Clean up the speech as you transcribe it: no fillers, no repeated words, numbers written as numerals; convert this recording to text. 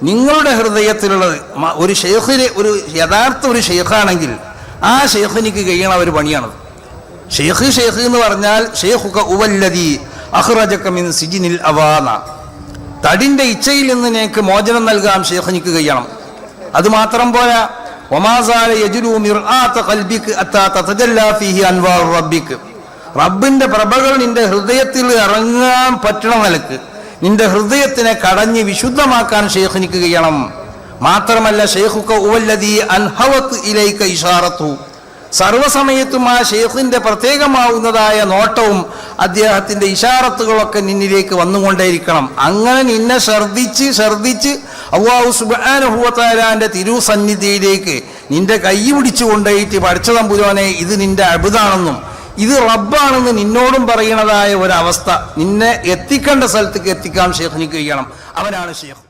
നിങ്ങളുടെ ഹൃദയത്തിലുള്ളത് ഒരു ഷെയ്ഖിന്, ഒരു യഥാർത്ഥ ഒരു ഷെയ്ഖാണെങ്കിൽ ആ ഷെയ്ഖിനിക്ക് കഴിയണ ഒരു പണിയാണത്. ഷെയ്ഖ് എന്ന് പറഞ്ഞാൽ ഷെയ്ഖുക ഉവല്ലദീ അഖ്റജക മിൻ സിജ്നിൽ അവാന, തടിന്റെ ഇച്ഛയിൽ നിന്ന് നിനക്ക് മോചനം നൽകാൻ ഷെയ്ഖിനിക്ക് കഴിയണം. അത് മാത്രം പോരാ, വമാസാല യജ്ലു മിർആത ഖൽബിക അത്താ തതജല്ലാ ഫീഹി അൻവാർ റബ്ബിക, റബ്ബിന്റെ പ്രഭകൾ നിന്റെ ഹൃദയത്തിൽ ഇറങ്ങാൻ പറ്റണ നിലക്ക് നിന്റെ ഹൃദയത്തിനെ കടഞ്ഞ് വിശുദ്ധമാക്കാൻ ഷെയ്ഖിനിക്ക് കഴിയണം. മാത്രമല്ല ഷെയ്ഖുക ഉവല്ലദീ അൻഹവത് ഇലൈക ഇശാറത്തു, സർവ്വസമയത്തും ആ ഷെയ്ഖിന്റെ പ്രത്യേകമാവുന്നതായ നോട്ടവും അദ്ദേഹത്തിന്റെ ഇശാറത്തുകളൊക്കെ നിന്നിലേക്ക് വന്നുകൊണ്ടേയിരിക്കണം. അങ്ങനെ നിന്നെ ഛർദിച്ച് അല്ലാഹു സുബ്ഹാനഹു വ തആലാന്റെ തിരുസന്നിധിയിലേക്ക് നിന്റെ കൈ പിടിച്ചു കൊണ്ടുപോയിട്ട് പഠിച്ച തമ്പുരാനെ ഇത് നിന്റെ അബ്ദാണെന്നും ഇത് റബ്ബാണെന്ന് നിന്നോടും പറയണതായ ഒരവസ്ഥ നിന്നെ എത്തിക്കേണ്ട സ്ഥലത്തേക്ക് എത്തിക്കാൻ ഷെയ്ഖിനിക്ക് കഴിയണം. അവനാണ് ഷെയ്ഖ്.